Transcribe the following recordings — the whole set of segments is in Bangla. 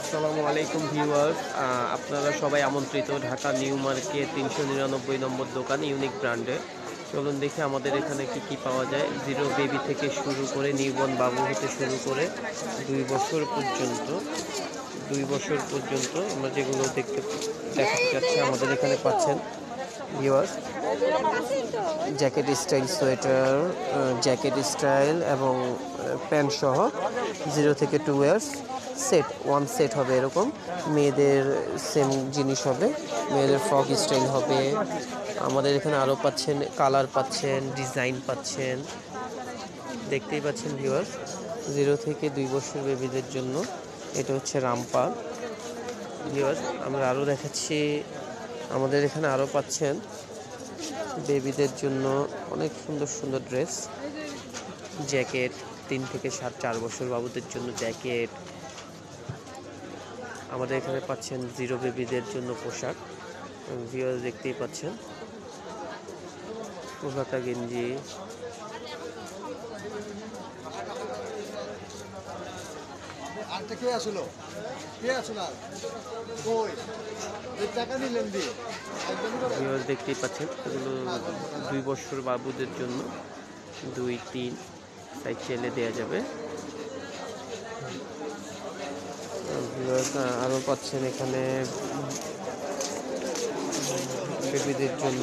আসসালামু আলাইকুম ভিউয়ার্স, আপনারা সবাই আমন্ত্রিত ঢাকা নিউ মার্কেট 399 নম্বর দোকান ইউনিক ব্র্যান্ডে। চলুন দেখি আমাদের এখানে কি কি পাওয়া যায়। জিরো বেবি থেকে শুরু করে নিউবর্ন বাবু হতে শুরু করে 2 বছর পর্যন্ত আমরা যেগুলো দেখাতে চাচ্ছি আমাদের এখানে পাচ্ছেন viewers. Jacket style sweater, jacket style এবং প্যান্ট সহ 0 থেকে 2 ইয়ার্স ওয়ান সেট হবে এরকম। মেয়েদের সেম জিনিস হবে, মেয়েদের ফ্রক স্টাইল হবে। আমাদের এখানে আরও পাচ্ছেন, কালার পাচ্ছেন, ডিজাইন পাচ্ছেন, দেখতেই পাচ্ছেন ভিউয়ার্স। 0 থেকে 2 বছর বেবিদের জন্য এটা হচ্ছে রামপা ভিউয়ার্স। আমরা আরও দেখাচ্ছি, আমাদের এখানে আরও পাচ্ছেন বেবিদের জন্য অনেক সুন্দর সুন্দর ড্রেস, জ্যাকেট 3 থেকে 4 বছর বাবুদের জন্য জ্যাকেট। আমাদের এখানে পাচ্ছেন জিরো বেবিদের জন্য পোশাক, ভিউয়ার্স দেখতেই পাচ্ছেন, ফুলহাতা গেঞ্জি, ভিউয়ার্স দেখতেই পাচ্ছেন। এগুলো 2 বছর বাবুদের জন্য 2-3 সাইজ চাইলে দেওয়া যাবে। আরও পাচ্ছেন এখানে বেবিদের জন্য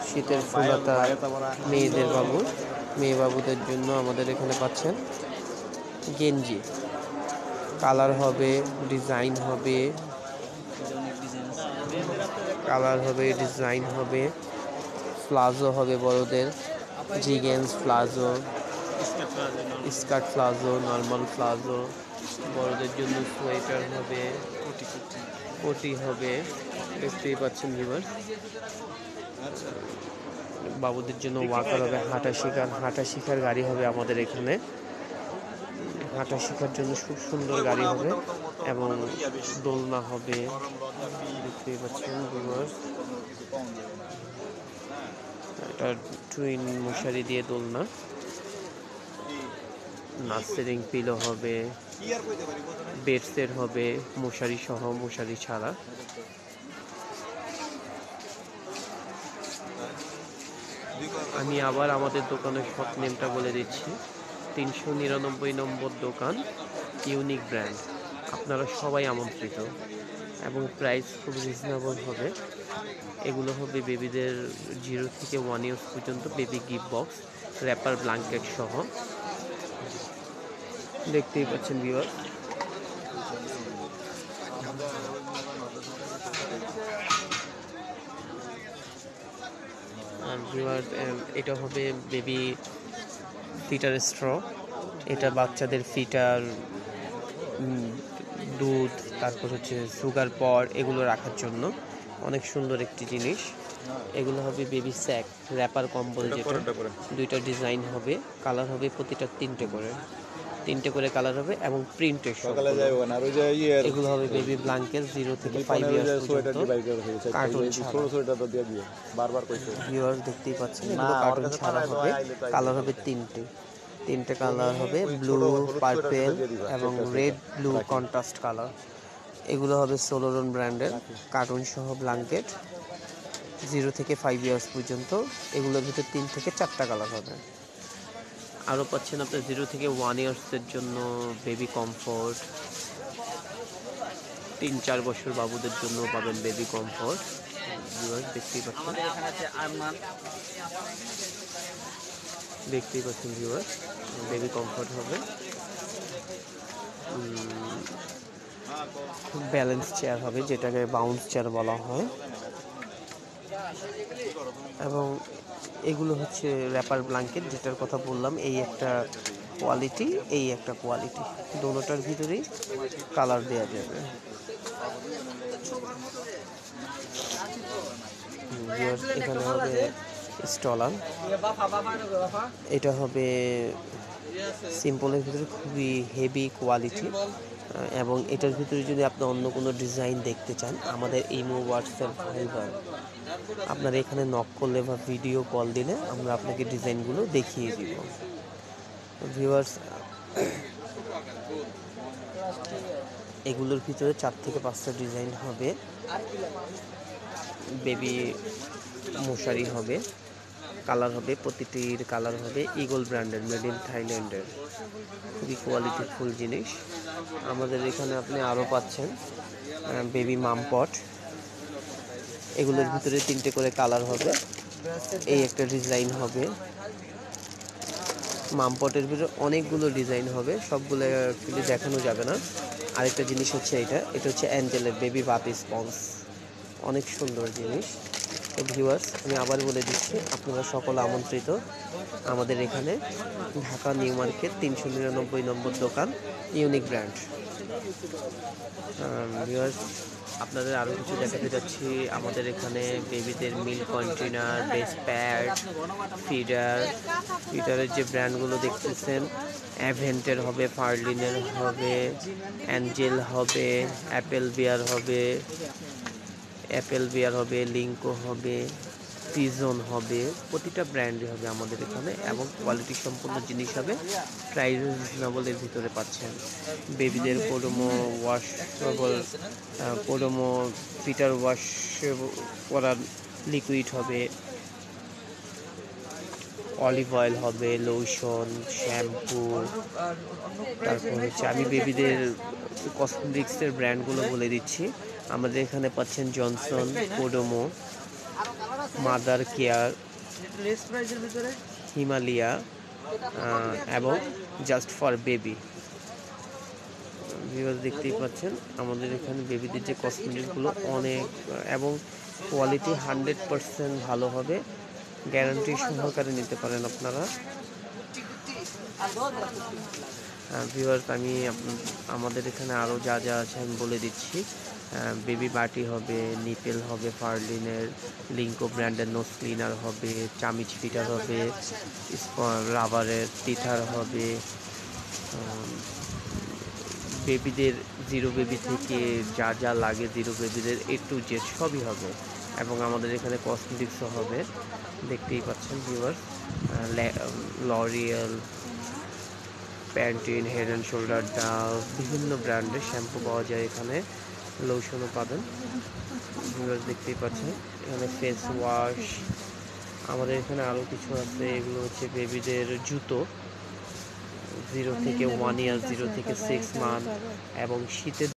শীতের ফুলহাতা, মেয়ে বাবুদের জন্য আমাদের এখানে পাচ্ছেন গেঞ্জি, কালার হবে, ডিজাইন হবে, প্লাজো হবে বড়দের, jeggings palazzo, skirt palazzo, normal palazzo. বড়দের জন্য সোয়েটার হবে, কোটি হবে, দেখতেই পাচ্ছেন ভিউয়ার্স। বাবুদের জন্য ওয়াকার হবে, হাঁটা শিখার গাড়ি হবে আমাদের এখানে। হাঁটা শেখার জন্য খুব সুন্দর গাড়ি হবে এবং দোলনা হবে, দেখতেই পাচ্ছেন ভিউয়ার্স। এটা টুইন মশারি দিয়ে দোলনা, নার্সারিং পিলো হবে, বেড সেট হবে, মশারি সহ, মশারি ছাড়া। আমি আবার আমাদের দোকানের শপ নেমটা বলে দিচ্ছি, 399 নম্বর দোকান ইউনিক ব্র্যান্ড। আপনারা সবাই আমন্ত্রিত এবং প্রাইস খুব রিজনেবল হবে। এগুলো হবে বেবিদের 0 থেকে 1 ইয়ার্স পর্যন্ত baby gift box, wrapper, blanket সহ, দেখতেই পাচ্ছেন ভিউয়ার। এটা হবে বেবি ফিটার স্ট্র, এটা বাচ্চাদের ফিটার, দুধ, তারপর হচ্ছে সুগার পর এগুলো রাখার জন্য অনেক সুন্দর একটি জিনিস। এগুলো হবে বেবি স্যাক, র্যাপার কম্বল, যেটা 2টা ডিজাইন হবে, কালার হবে প্রতিটা 3টে করে কালার হবে এবং প্রিন্টের সব। এগুলো হবে বেবি ব্ল্যাঙ্কেট 0 থেকে 5 ইয়ার্স পর্যন্ত, কার্টুন ছাড়া। ভিউয়ার্স দেখতেই পাচ্ছেন, এগুলো কার্টুন ছাড়া হবে। কালার হবে 3টে কালার হবে, ব্লু, পার্পেল এবং রেড ব্লু কন্ট্রাস্ট কালার। এগুলো হবে সোলোরন ব্র্যান্ডের কার্টুন সহ ব্ল্যাঙ্কেট, 0 থেকে 5 ইয়ার্স পর্যন্ত। এগুলোর ভিতরে 3 থেকে 4টা কালার হবে। আরও পাচ্ছেন আপনার 0 থেকে 1 ইয়ার্সের জন্য বেবি কমফোর্ট, 3-4 বছর বাবুদের জন্য পাবেন বেবি কমফোর্ট। দেখতেই পাচ্ছেন ভিউয়ার, বেবি কমফোর্ট হবে। ব্যালেন্স চেয়ার হবে, যেটাকে বাউন্স চেয়ার বলা হয়। এবং এগুলো হচ্ছে র্যাপার ব্ল্যাঙ্কেট, যেটার কথা বললাম, এই একটা কোয়ালিটি, দোনোটার ভিতরেই কালার দেওয়া যাবে। এখানে হবে স্টলার, এটা হবে সিম্পলের ভিতরে খুবই হেভি কোয়ালিটি, এবং এটার ভিতরে যদি আপনি অন্য কোনো ডিজাইন দেখতে চান, আমাদের ইমো, হোয়াটসঅ্যাপ, ভাইবার, আপনারা এখানে নক করলে বা ভিডিও কল দিলে আমরা আপনাকে ডিজাইনগুলো দেখিয়ে দিব। ভিউয়ার্স এগুলোর ভিতরে 4 থেকে 5টা ডিজাইন হবে। বেবি মশারি হবে, কালার হবে, প্রতিটির কালার হবে ইগল ব্র্যান্ডের, মেড ইন থাইল্যান্ডের, খুবই কোয়ালিটিফুল জিনিস। আমাদের এখানে আপনি আরও পাচ্ছেন বেবি মামপট। এগুলোর ভিতরে 3টে করে কালার হবে। এই একটা ডিজাইন হবে। মামপটের ভিতরে অনেকগুলো ডিজাইন হবে, সবগুলো অ্যাকচুয়ালি দেখানো যাবে না। আরেকটা জিনিস হচ্ছে এটা হচ্ছে অ্যাঞ্জেলের বেবি বাথ স্পঞ্জ, অনেক সুন্দর জিনিস। তো ভিউয়ার্স, আমি আবার বলে দিচ্ছি, আপনারা সকলে আমন্ত্রিত আমাদের এখানে, ঢাকা নিউ মার্কেট 399 নম্বর দোকান, ইউনিক ব্র্যান্ড। ভিউয়ার্স, আপনাদের আরও কিছু দেখাতে যাচ্ছি। আমাদের এখানে বেবিদের মিল্ক কন্টেনার, বেস প্যাড, ফিডারের যে ব্র্যান্ডগুলো দেখতেছেন, অ্যাভেন্টের হবে, ফার্লিনের হবে, অ্যাঞ্জেল হবে, অ্যাপেল বিয়ার হবে, লিঙ্কো হবে, পিজন হবে, প্রতিটা ব্র্যান্ডই হবে আমাদের এখানে, এবং কোয়ালিটি সম্পূর্ণ জিনিস হবে। প্রাইস রিজনেবলের ভিতরে পাচ্ছেন। বেবিদের পোডোমো ফিটার ওয়াশ করার লিকুইড হবে, অলিভ অয়েল হবে, লোশন, শ্যাম্পু। তারপর হচ্ছে আমি বেবিদের কসমেটিক্সের ব্র্যান্ডগুলো বলে দিচ্ছি। আমাদের এখানে পাচ্ছেন জনসন, পোডোমো, মাদার কেয়ার, হিমালয়া এবং জাস্ট ফর বেবি। ভিউয়ার্স, দেখতেই পাচ্ছেন আমাদের এখানে বেবিদের যে কসমেটিকগুলো অনেক, এবং কোয়ালিটি 100% ভালো হবে, গ্যারান্টি সহকারে নিতে পারেন আপনারা। ভিউয়ার্স, আমি আমাদের এখানে আরও যা যা আছে আমি বলে দিচ্ছি। বেবি বাটি হবে, নিপেল হবে ফার্লিনের, লিঙ্কো ব্র্যান্ডের নোজ ক্লিনার হবে, চামিচ ফিটার হবে, রাবারের টিথার হবে, বেবিদের জিরো বেবি থেকে যা যা লাগে জিরো বেবিদের A to Z সবই হবে, এবং আমাদের এখানে কসমেটিক্সও হবে। দেখতেই পাচ্ছেন viewers, L'Oréal, Pantene, head and shoulder Dove, বিভিন্ন ব্র্যান্ডের শ্যাম্পু পাওয়া যায় এখানে, লোশনও পাবেন। ভিউয়ার্স, দেখতেই পাচ্ছেন এখানে ফেস ওয়াশ। আমাদের এখানে আরও কিছু আছে, এগুলো হচ্ছে বেবিদের জুতো, 0 থেকে 1 ইয়ার, 0 থেকে 6 মান্থ, এবং শীতের